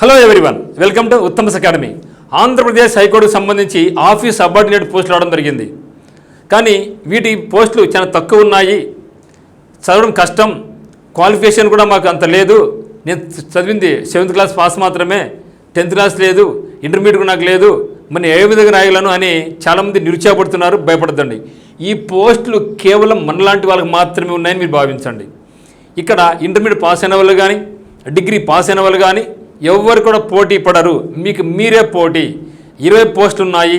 Hello everyone, welcome to Uttam's academy. Andhra Pradesh హైకోర్టుకు సంబంధించి office subordinate పోస్టులు రావడం జరిగింది. కానీ వీటి పోస్టులు చాలా తక్కువ ఉన్నాయి, చదవడం కష్టం, క్వాలిఫికేషన్ కూడా మాకు అంత లేదు. నేను చదివింది 7th క్లాస్ పాస్ మాత్రమే, 10th క్లాస్ లేదు, ఇంటర్మీడియట్ కూడా నాకు లేదు, మరి ఏ విధంగా రాయగలను అని చాలామంది నిరుత్సాహపడుతున్నారు. భయపడద్దండి, ఈ పోస్టులు కేవలం మనలాంటి వాళ్ళకి మాత్రమే ఉన్నాయని మీరు భావించండి. ఇక్కడ ఇంటర్మీడియట్ పాస్ అయిన వాళ్ళు కానీ, డిగ్రీ పాస్ అయిన వాళ్ళు కానీ ఎవరు కూడా పోటీ పడరు, మీకు మీరే పోటీ. 20 పోస్టులు ఉన్నాయి,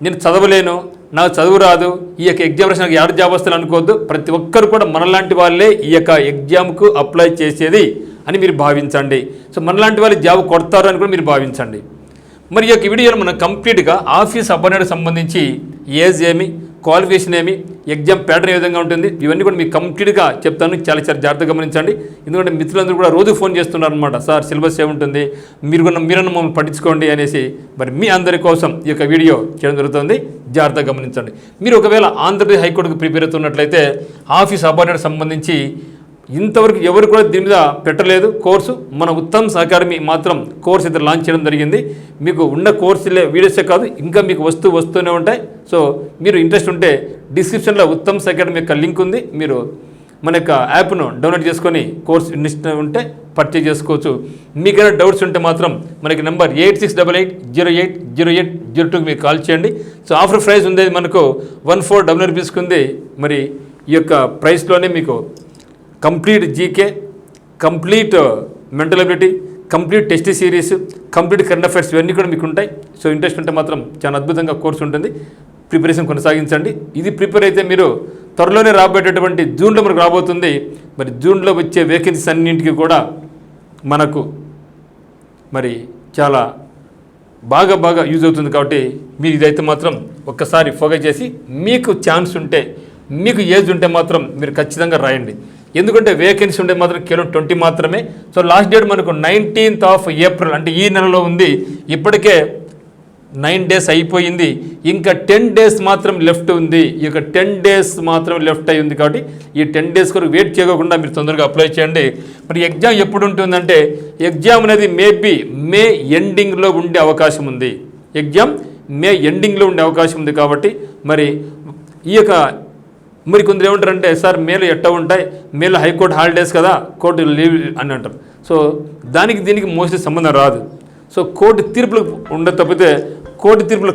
నేను చదవలేను, నాకు చదువు రాదు, ఈ యొక్క ఎగ్జామ్ రాసి నాకు 2 జాబ్ వస్తాను అనుకోవద్దు. ప్రతి ఒక్కరు కూడా మనలాంటి వాళ్ళే ఈ యొక్క ఎగ్జామ్కు అప్లై చేసేది అని మీరు భావించండి. సో మనలాంటి వాళ్ళు జాబ్ కొడతారు అని కూడా మీరు భావించండి. మరి ఈ యొక్క వీడియోలో మనం కంప్లీట్గా ఆఫీస్ అబ్బాయికి సంబంధించి ఏజ్ ఏమి, క్వాలిఫికేషన్ ఏమి, ఎగ్జామ్ ప్యాటర్న్ ఏ విధంగా ఉంటుంది, ఇవన్నీ కూడా మీకు కంప్లీట్గా చెప్తాను. చాలా జాగ్రత్తగా గమనించండి. ఎందుకంటే మిత్రులందరూ కూడా రోజు ఫోన్ చేస్తున్నారు అనమాట, సార్ సిలబస్ ఏముంటుంది, మీరన్నా మమ్మల్ని పట్టించుకోండి అనేసి. మరి మీ అందరి కోసం ఈ యొక్క వీడియో చేయడం జరుగుతుంది, జాగ్రత్తగా గమనించండి. మీరు ఒకవేళ ఆంధ్రప్రదేశ్ హైకోర్టుకు ప్రిపేర్ అవుతున్నట్లయితే ఆఫీస్ అబ్బాయికి సంబంధించి ఇంతవరకు ఎవరు కూడా దీని మీద పెట్టలేదు కోర్సు. మన ఉత్తమ్స్ అకాడమీ మాత్రం కోర్స్ అయితే లాంచ్ చేయడం జరిగింది. మీకు ఉన్న కోర్సులే వీడియోసే కాదు, ఇంకా మీకు వస్తూనే ఉంటాయి. సో మీరు ఇంట్రెస్ట్ ఉంటే డిస్క్రిప్షన్లో ఉత్తమ్స్ అకాడమీ యొక్క లింక్ ఉంది, మీరు మన యొక్క యాప్ను డౌన్లోడ్ చేసుకొని కోర్స్ ఇంట్రెస్ట్ ఉంటే పర్చేజ్ చేసుకోవచ్చు. మీకైనా డౌట్స్ ఉంటే మాత్రం మనకి నెంబర్ 8688080802 మీకు కాల్ చేయండి. సో ఆఫర్ ప్రైస్ ఉంది మనకు 14,000 రూపీస్కి ఉంది. మరి ఈ యొక్క ప్రైస్లోనే మీకు complete GK, complete mental ability, complete test series, complete current affairs ఇవన్నీ కూడా మీకు ఉంటాయి. సో ఇంట్రెస్ట్ ఉంటే మాత్రం చాలా అద్భుతంగా కోర్సు ఉంటుంది, ప్రిపరేషన్ కొనసాగించండి. ఇది ప్రిపేర్ అయితే మీరు త్వరలోనే రాబోయేటటువంటి జూన్లో మనకు రాబోతుంది. మరి జూన్లో వచ్చే వేకెన్సీస్ అన్నింటికి కూడా మనకు మరి చాలా బాగా యూజ్ అవుతుంది. కాబట్టి మీరు ఇదైతే మాత్రం ఒక్కసారి ఫోకస్ చేసి మీకు ఛాన్స్ ఉంటే, మీకు ఏజ్ ఉంటే మాత్రం మీరు ఖచ్చితంగా రాయండి. ఎందుకంటే వేకెన్సీ ఉంటే మాత్రం కేవలం 20 మాత్రమే. సో లాస్ట్ డేట్ మనకు 19th ఏప్రిల్ అంటే ఈ నెలలో ఉంది. ఇప్పటికే 9 డేస్ అయిపోయింది, ఇంకా 10 డేస్ మాత్రం లెఫ్ట్ ఉంది. ఈ యొక్క 10 డేస్ మాత్రం లెఫ్ట్ అయి ఉంది. కాబట్టి ఈ 10 డేస్ కొరకు వెయిట్ చేయకుండా మీరు తొందరగా అప్లై చేయండి. మరి ఎగ్జామ్ ఎప్పుడు ఉంటుందంటే ఎగ్జామ్ అనేది మే ఎండింగ్లో ఉండే అవకాశం ఉంది. ఎగ్జామ్ మే ఎండింగ్లో ఉండే అవకాశం ఉంది. కాబట్టి మరి ఈ యొక్క మరి కొందరు ఏమంటారంటే, సార్ మేలో ఎట్ట ఉంటాయి, మేలో హైకోర్టు హాలిడేస్ కదా, కోర్టు లీవ్ అని అంటారు. సో దీనికి మోస్ట్లీ సంబంధం రాదు. సో కోర్టు తీర్పులు ఉండే తప్పితే కోర్టు తీర్పులు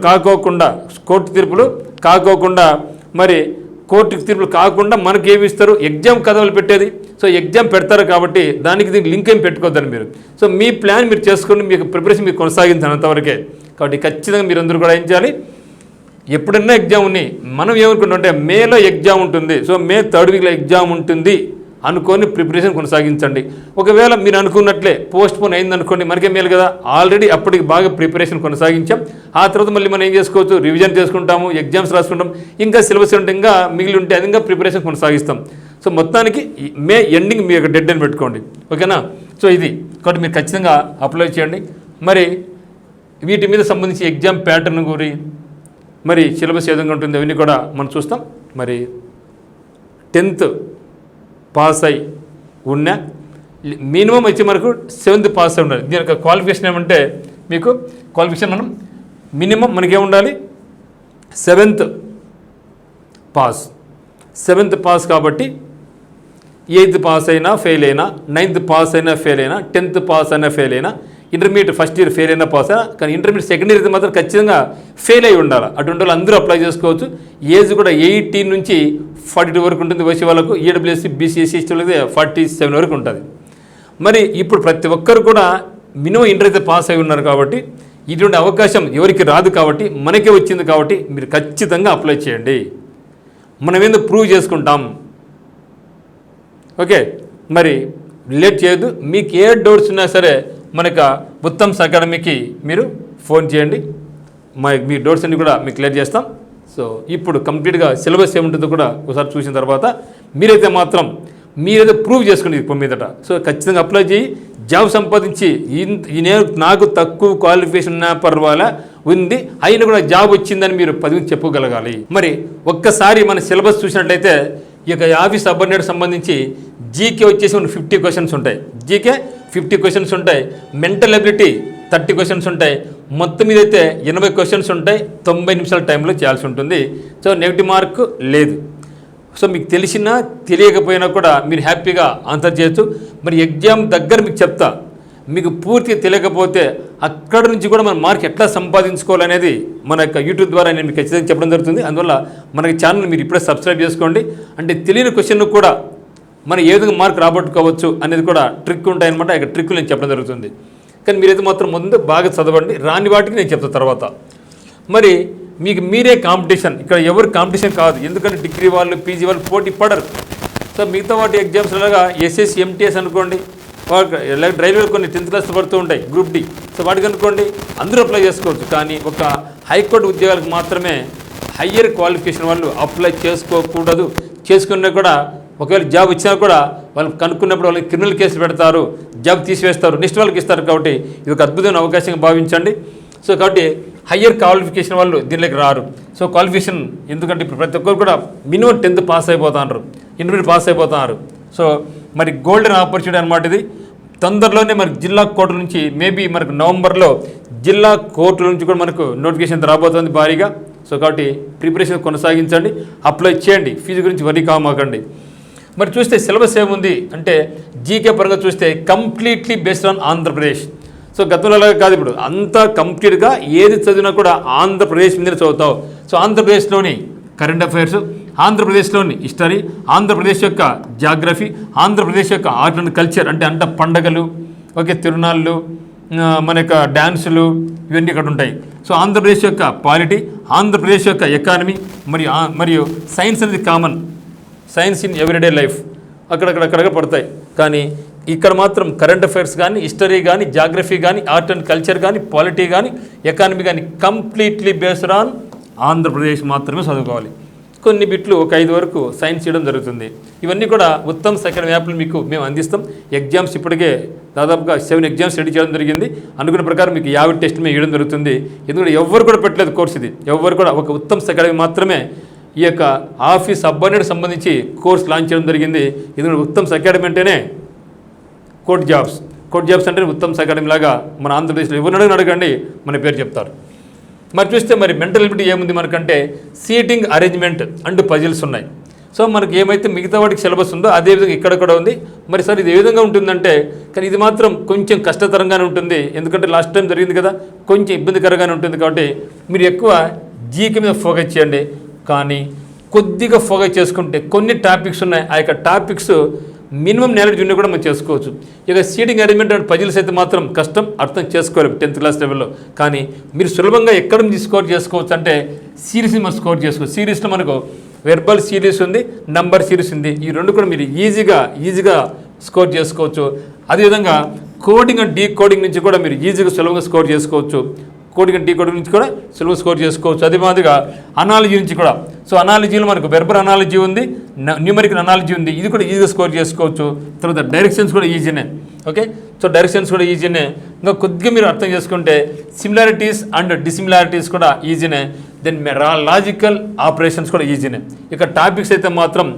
కాకోకుండా మరి కోర్టు తీర్పులు కాకుండా మనకి ఏమి ఇస్తారు, ఎగ్జామ్ కథలు పెట్టేది. సో ఎగ్జామ్ పెడతారు కాబట్టి దీనికి లింక్ ఏం పెట్టుకోద్దని మీరు. సో మీ ప్లాన్ మీరు చేసుకొని మీకు ప్రిపరేషన్ మీరు కొనసాగించాలి అంతవరకే. కాబట్టి ఖచ్చితంగా మీరందరూ కూడా ఏం చేయాలి, ఎప్పుడన్నా ఎగ్జామ్ ఉన్నాయి, మనం ఏమనుకుంటుంటే మేలో ఎగ్జామ్ ఉంటుంది, సో మే 3rd వీక్లో ఎగ్జామ్ ఉంటుంది అనుకొని ప్రిపరేషన్ కొనసాగించండి. ఒకవేళ మీరు అనుకున్నట్లే పోస్ట్ పోన్ అయిందనుకోండి, మనకే మేలు కదా, ఆల్రెడీ అప్పటికి బాగా ప్రిపరేషన్ కొనసాగించాం. ఆ తర్వాత మళ్ళీ మనం ఏం చేసుకోవచ్చు, రివిజన్ చేసుకుంటాము, ఎగ్జామ్స్ రాసుకుంటాం, ఇంకా సిలబస్ ఉంటే ఇంకా మిగిలి ఉంటే అది ఇంకా ప్రిపరేషన్ కొనసాగిస్తాం. సో మొత్తానికి మే ఎండింగ్ మీ యొక్క డెడ్ అని పెట్టుకోండి, ఓకేనా. సో ఇది కాబట్టి మీరు ఖచ్చితంగా అప్లై చేయండి. మరి వీటి మీద సంబంధించి ఎగ్జామ్ ప్యాటర్న్ గురి, మరి సిలబస్ ఏ విధంగా ఉంటుంది అవన్నీ కూడా మనం చూస్తాం. మరి 10th పాస్ అయి ఉన్న మినిమం వచ్చి మనకు 7th పాస్ అయి ఉండాలి. దీని యొక్క క్వాలిఫికేషన్ ఏమంటే, మీకు క్వాలిఫికేషన్ మనం మినిమం మనకేం ఉండాలి, 7th పాస్. కాబట్టి 8th పాస్ అయినా ఫెయిల్ అయినా, 9th పాస్ అయినా ఫెయిల్ అయినా, 10th పాస్ అయినా ఫెయిల్ అయినా, ఇంటర్మీడియట్ ఫస్ట్ ఇయర్ ఫెయిల్ అయినా పాస్ అయినా, కానీ ఇంటర్మీడియట్ సెకండ్ ఇయర్ అయితే మాత్రం ఖచ్చితంగా ఫెయిల్ అయి ఉండాలి. అటువంటి వాళ్ళు అందరూ అప్లై చేసుకోవచ్చు. ఏజ్ కూడా 18 నుంచి 42 వరకు ఉంటుంది వయసు వాళ్ళకు. EWS BC SC వాళ్ళకి 47 వరకు ఉంటుంది. మరి ఇప్పుడు ప్రతి ఒక్కరు కూడా మినిమం ఇంటర్ అయితే పాస్ అయి ఉన్నారు. కాబట్టి ఇటువంటి అవకాశం ఎవరికి రాదు, కాబట్టి మనకే వచ్చింది. కాబట్టి మీరు ఖచ్చితంగా అప్లై చేయండి, మనం ఏందో ప్రూవ్ చేసుకుంటాం, ఓకే. మరి లేట్ చేయొద్దు. మీకు ఏ డౌట్స్ ఉన్నా సరే మనకు ఉత్తమ్స్ అకాడమీకి మీరు ఫోన్ చేయండి, మీ డౌట్స్ అన్ని కూడా మీకు క్లియర్ చేస్తాం. సో ఇప్పుడు కంప్లీట్గా సిలబస్ ఏముంటుందో కూడా ఒకసారి చూసిన తర్వాత మీరైతే ప్రూవ్ చేసుకోండి ఇప్పుడు మీదట. సో ఖచ్చితంగా అప్లై చేయి, జాబ్ సంపాదించి నాకు తక్కువ క్వాలిఫికేషన్ ఉన్నా పర్వాలే ఉంది, అయినా కూడా జాబ్ వచ్చిందని మీరు 10 చెప్పగలగాలి. మరి ఒక్కసారి మన సిలబస్ చూసినట్లయితే ఈ యొక్క ఆఫీస్ సబార్డినేట్ సంబంధించి జీకే వచ్చేసి 50 క్వశ్చన్స్ ఉంటాయి. జీకే 50 క్వశ్చన్స్ ఉంటాయి, మెంటల్ ఎబిలిటీ 30 క్వశ్చన్స్ ఉంటాయి, మొత్తం మీద అయితే 80 క్వశ్చన్స్ ఉంటాయి. 90 నిమిషాల టైంలో చేయాల్సి ఉంటుంది. సో నెగిటివ్ మార్క్ లేదు. సో మీకు తెలిసినా తెలియకపోయినా కూడా మీరు హ్యాపీగా ఆన్సర్ చేయొచ్చు. మరి ఎగ్జామ్ దగ్గర మీకు చెప్తా, మీకు పూర్తిగా తెలియకపోతే అక్కడ నుంచి కూడా మన మార్క్ ఎట్లా సంపాదించుకోవాలనేది మన యొక్క యూట్యూబ్ ద్వారా నేను మీకు ఖచ్చితంగా చెప్పడం జరుగుతుంది. అందువల్ల మనకి ఛానల్ మీరు ఇప్పుడే సబ్స్క్రైబ్ చేసుకోండి. అంటే తెలియని క్వశ్చన్ కూడా మనం ఏ విధంగా మార్క్ రాబట్టుకోవచ్చు అనేది కూడా ట్రిక్ ఉంటాయన్నమాట. ఇక ట్రిక్లు నేను చెప్పడం జరుగుతుంది. కానీ మీరైతే మాత్రం ముందు బాగా చదవండి, రాని వాటికి నేను చెప్తాను తర్వాత. మరి మీకు మీరే కాంపిటీషన్, ఇక్కడ ఎవరు కాంపిటీషన్ కాదు. ఎందుకంటే డిగ్రీ వాళ్ళు పీజీ వాళ్ళు పోటీ పడరు. సో మిగతా వాటి ఎగ్జామ్స్ లాగా ఎస్ఎస్సి ఎంటీఎస్ అనుకోండి, రైల్వేలు కొన్ని 10th క్లాస్ పడుతూ ఉంటాయి, గ్రూప్ డి. సో వాటికి అనుకోండి అందరూ అప్లై చేసుకోవచ్చు. కానీ ఒక హైకోర్టు ఉద్యోగాలకు మాత్రమే హయ్యర్ క్వాలిఫికేషన్ వాళ్ళు అప్లై చేసుకోకూడదు. చేసుకున్నా కూడా ఒకవేళ జాబ్ ఇచ్చినా కూడా వాళ్ళు కనుక్కున్నప్పుడు వాళ్ళకి క్రిమినల్ కేసులు పెడతారు, జాబ్ తీసివేస్తారు, నెక్స్ట్ వాళ్ళకి ఇస్తారు. కాబట్టి ఇది ఒక అద్భుతమైన అవకాశంగా భావించండి. సో కాబట్టి హయ్యర్ క్వాలిఫికేషన్ వాళ్ళు దీనిలోకి రారు. సో క్వాలిఫికేషన్ ఎందుకంటే ఇప్పుడు ప్రతి ఒక్కరు కూడా మినిమం 10th పాస్ అయిపోతున్నారు, ఇంటర్మీడియట్ పాస్ అయిపోతున్నారు. సో మరి గోల్డెన్ ఆపర్చునిటీ అనమాట ఇది. తొందరలోనే మనకి జిల్లా కోర్టు నుంచి మేబీ మనకు నవంబర్లో జిల్లా కోర్టు నుంచి కూడా మనకు నోటిఫికేషన్ రాబోతుంది భారీగా. సో కాబట్టి ప్రిపరేషన్ కొనసాగించండి, అప్లై చేయండి, ఫీజు గురించి వరీ కామాకండి. మరి చూస్తే సిలబస్ ఏముంది అంటే జీకే పరంగా చూస్తే completely based on Andhra Pradesh. So గతంలో కాదు, ఇప్పుడు అంతా కంప్లీట్గా ఏది చదివినా కూడా ఆంధ్రప్రదేశ్ మీదనే చదువుతావు. సో ఆంధ్రప్రదేశ్లోని కరెంట్ అఫైర్స్, ఆంధ్రప్రదేశ్లోని హిస్టరీ, ఆంధ్రప్రదేశ్ యొక్క జాగ్రఫీ, ఆంధ్రప్రదేశ్ యొక్క ఆర్ట్ అండ్ కల్చర్ అంటే పండగలు, ఓకే, తిరునాళ్ళు, మన యొక్క డ్యాన్సులు, ఇవన్నీ ఇక్కడ ఉంటాయి. సో ఆంధ్రప్రదేశ్ యొక్క పాలిటీ, ఆంధ్రప్రదేశ్ యొక్క ఎకానమీ, మరియు సైన్స్ అనేది common, science in everyday life అక్కడక్కడ పడతాయి. కానీ ఇక్కడ మాత్రం కరెంట్ అఫైర్స్ కానీ, హిస్టరీ కానీ, జాగ్రఫీ కానీ, ఆర్ట్ అండ్ కల్చర్ కానీ, పాలిటీ కానీ, ఎకానమీ కానీ కంప్లీట్లీ బేస్డ్ ఆన్ ఆంధ్రప్రదేశ్ మాత్రమే చదువుకోవాలి. కొన్ని బిట్లు ఒక 5 వరకు సైన్స్ చేయడం జరుగుతుంది. ఇవన్నీ కూడా ఉత్తమ్ అకాడమీ యాప్లు మీకు మేము అందిస్తాం. ఎగ్జామ్స్ ఇప్పటికే దాదాపుగా 7 ఎగ్జామ్స్ రెడీ చేయడం జరిగింది. అనుకున్న ప్రకారం మీకు 50 టెస్టులు మేము ఇవ్వడం జరుగుతుంది. ఎందుకంటే ఎవరు కూడా పెట్టలేదు కోర్స్ ఇది, ఎవరు కూడా, ఒక ఉత్తమ్ అకాడమీ మాత్రమే ఈ యొక్క ఆఫీస్ సబార్డినేట్ సంబంధించి కోర్స్ లాంచ్ చేయడం జరిగింది. ఎందుకంటే ఉత్తమ్ అకాడమీ అంటేనే కోర్ట్ జాబ్స్ అంటే ఉత్తమ్ అకాడమీ లాగా మన ఆంధ్రప్రదేశ్లో ఎవరిని అడగండి మన పేరు చెప్తారు. మరి చూస్తే మరి మెంటల్ ఎబిలిటీ ఏముంది మనకంటే సీటింగ్ అరేంజ్మెంట్ అండ్ పజిల్స్ ఉన్నాయి. సో మనకి ఏమైతే మిగతా వాటికి సిలబస్ ఉందో అదేవిధంగా ఇక్కడ కూడా ఉంది. మరి సార్ ఇది ఏ విధంగా ఉంటుందంటే, కానీ ఇది మాత్రం కొంచెం కష్టతరంగానే ఉంటుంది. ఎందుకంటే లాస్ట్ టైం జరిగింది కదా, కొంచెం ఇబ్బందికరంగానే ఉంటుంది. కాబట్టి మీరు ఎక్కువ జీకే మీద ఫోకస్ చేయండి. కానీ కొద్దిగా ఫోకస్ చేసుకుంటే కొన్ని టాపిక్స్ ఉన్నాయి, ఆ యొక్క టాపిక్స్ మినిమం నాలెడ్జ్ ఉన్నా కూడా మనం చేసుకోవచ్చు. ఇక సీటింగ్ అరేంజ్మెంట్ అండ్ పజిల్స్ అయితే మాత్రం కష్టం, అర్థం చేసుకోలేము 10th క్లాస్ లెవెల్లో. కానీ మీరు సులభంగా ఎక్కడ నుంచి స్కోర్ చేసుకోవచ్చు అంటే సిరీస్ని మనం స్కోర్ చేసుకోవచ్చు. సిరీస్లో మనకు వెర్బల్ సిరీస్ ఉంది, నంబర్ సిరీస్ ఉంది. ఈ రెండు కూడా మీరు ఈజీగా స్కోర్ చేసుకోవచ్చు. అదేవిధంగా కోడింగ్ అండ్ డీ కోడింగ్ నుంచి కూడా మీరు ఈజీగా సులభంగా స్కోర్ చేసుకోవచ్చు. కోడింగ్ అండ్ డీ కోడింగ్ నుంచి కూడా సులభంగా స్కోర్ చేసుకోవచ్చు. అదే మాదిరిగా అనాలజీ నుంచి కూడా. సో అనాలజీలో మనకు వెర్బల్ అనాలజీ ఉంది, న్యూమరికల్ అనాలజీ ఉంది, ఇది కూడా ఈజీగా స్కోర్ చేసుకోవచ్చు. తర్వాత డైరెక్షన్స్ కూడా ఈజీనే, ఓకే. సో డైరెక్షన్స్ కూడా ఈజీనే. ఇంకా కొద్దిగా మీరు అర్థం చేసుకుంటే సిమిలారిటీస్ అండ్ డిసిమిలారిటీస్ కూడా ఈజీనే. దెన్ లాజికల్ ఆపరేషన్స్ కూడా ఈజీనే. ఇక టాపిక్స్ అయితే మాత్రం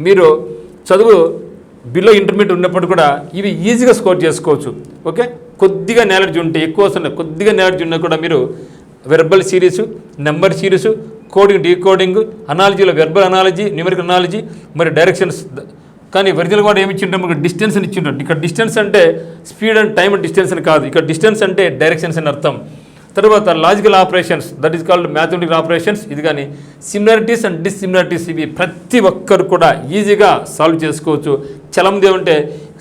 మీరు చదువు బిలో ఇంటర్మీడియట్ ఉన్నప్పుడు కూడా ఇవి ఈజీగా స్కోర్ చేసుకోవచ్చు, ఓకే. కొద్దిగా నాలెడ్జ్ ఉంటే, ఎక్కువ అవసరం కొద్దిగా నాలెడ్జ్ ఉన్నా కూడా మీరు verbal series, number series, coding decoding, అనాలజీలో వెర్బల్ అనాలజీ, న్యూమరికల్ అనాలజీ, మరి డైరెక్షన్స్. కానీ ఒరిజినల్ కూడా ఏమి ఇచ్చింటాం, మనకు డిస్టెన్స్ అని ఇచ్చింటాం. ఇక్కడ డిస్టెన్స్ అంటే speed and time and distance అని కాదు, ఇక్కడ డిస్టెన్స్ అంటే డైరెక్షన్స్ అని అర్థం. తర్వాత logical operations, that is called mathematical operations. ఇది కానీ సిమిలారిటీస్ అండ్ డిస్సిమిలారిటీస్, ఇవి ప్రతి ఒక్కరు కూడా ఈజీగా సాల్వ్ చేసుకోవచ్చు. చాలామంది ఏమంటే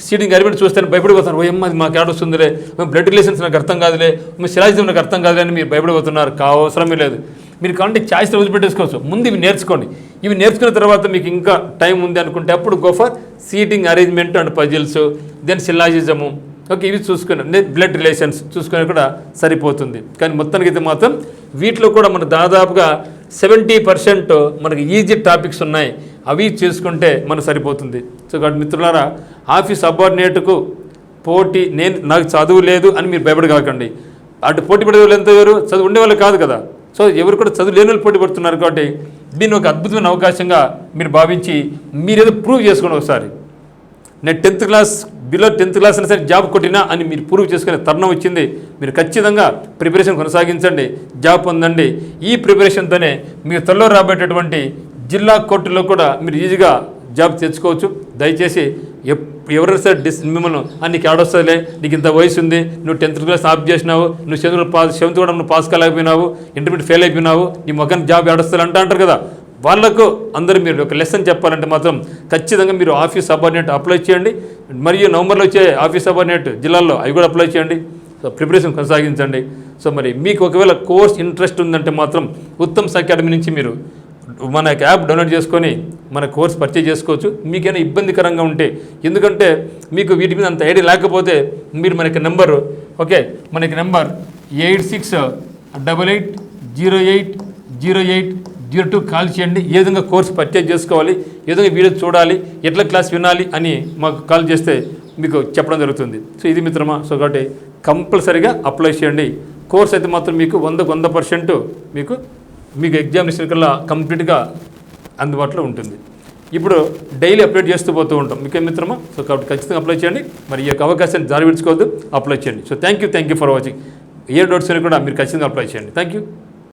సీటింగ్ అరేంజ్మెంట్ చూస్తే భయపడిపోతున్నారు. ఓ అది మాకు ఏడ వస్తుందిలే, మేము బ్లడ్ రిలేషన్స్ నాకు అర్థం కాదులే, మేము శిలాజిజం నాకు అర్థం కాదులే అని మీరు భయపడిపోతున్నారు. అవసరమే లేదు. మీరు కావాలంటే చాయిస్లో వదిలిపెట్టేసుకోవచ్చు. ముందు ఇవి నేర్చుకోండి. ఇవి నేర్చుకున్న తర్వాత మీకు ఇంకా టైం ఉంది అనుకుంటే అప్పుడు go for seating arrangement and puzzles, then syllogism, okay. ఇవి చూసుకుని బ్లడ్ రిలేషన్స్ చూసుకుని కూడా సరిపోతుంది. కానీ మొత్తానికి అయితే మాత్రం వీటిలో కూడా మన దాదాపుగా 70% మనకి ఈజీ టాపిక్స్ ఉన్నాయి, అవి చేసుకుంటే మనకు సరిపోతుంది. సో కాబట్టి మిత్రులారా, ఆఫీస్ సబార్డినేట్కు పోటీ నాకు చదువు లేదు అని మీరు భయపడకాకండి. అటు పోటీ పడే వాళ్ళు ఎంత ఎవరు చదువు ఉండేవాళ్ళు కాదు కదా. సో ఎవరు కూడా చదువు లేని వాళ్ళు పోటీ పడుతున్నారు. కాబట్టి దీన్ని ఒక అద్భుతమైన అవకాశంగా మీరు భావించి మీరేదో ప్రూవ్ చేసుకోండి. ఒకసారి నేను 10th class below 10th class అయినా సరే జాబ్ కొట్టినా అని మీరు ప్రూవ్ చేసుకునే తరుణం వచ్చింది. మీరు ఖచ్చితంగా ప్రిపరేషన్ కొనసాగించండి, జాబ్ పొందండి. ఈ ప్రిపరేషన్తోనే మీరు త్వరలో రాబోయేటటువంటి జిల్లా కోర్టులో కూడా మీరు ఈజీగా జాబ్ తెచ్చుకోవచ్చు. దయచేసి ఎవరైనా సరే మిమ్మల్ని నీకు ఏడొస్తుందిలే, నీకు ఇంత వయసు ఉంది, నువ్వు 10th క్లాస్ ఆఫ్ చేసినావు, నువ్వు 7th కూడా నువ్వు పాస్ కాలేకపోయినావు, ఇంటర్మీడియట్ ఫెయిల్ అయిపోయినావు, నీ మొఖానికి జాబ్ ఏడొస్తుంది అంటారు కదా. వాళ్ళకు అందరూ మీరు ఒక లెసన్ చెప్పాలంటే మాత్రం ఖచ్చితంగా మీరు ఆఫీస్ సబార్డినేట్ అప్లై చేయండి. మరియు నవంబర్లో వచ్చే ఆఫీస్ సబార్డినేట్ జిల్లాల్లో అవి కూడా అప్లై చేయండి. సో ప్రిపరేషన్ కొనసాగించండి. సో మరి మీకు ఒకవేళ కోర్స్ ఇంట్రెస్ట్ ఉందంటే మాత్రం ఉత్తమ్స్ అకాడమీ నుంచి మీరు మన యాప్ డౌన్లోడ్ చేసుకొని మన కోర్స్ పర్చేజ్ చేసుకోవచ్చు. మీకైనా ఇబ్బందికరంగా ఉంటే, ఎందుకంటే మీకు వీటి మీద అంత ఐడియా లేకపోతే మీరు మనకి నెంబర్ మనకి నెంబర్ 8688080802 కాల్ చేయండి. ఏ విధంగా కోర్స్ పర్చేజ్ చేసుకోవాలి, ఏ విధంగా వీడియో చూడాలి, ఎట్లా క్లాస్ వినాలి అని మాకు కాల్ చేస్తే మీకు చెప్పడం జరుగుతుంది. సో ఇది మిత్రమా, సో కాబట్టి కంపల్సరీగా అప్లై చేయండి. కోర్స్ అయితే మాత్రం మీకు 100% మీకు ఎగ్జామినేషన్ కల్లా కంప్లీట్గా అందుబాటులో ఉంటుంది. ఇప్పుడు డైలీ అప్డేట్ చేస్తూ పోతూ ఉంటాం మీకే మిత్రమా. సో కాబట్టి ఖచ్చితంగా అప్లై చేయండి. మరి ఈ యొక్క అవకాశాన్ని జారి విడుచుకోవద్దు, అప్లై చేయండి. So thank you for watching. A doubts కూడా మీరు ఖచ్చితంగా అప్లై చేయండి. Thank you.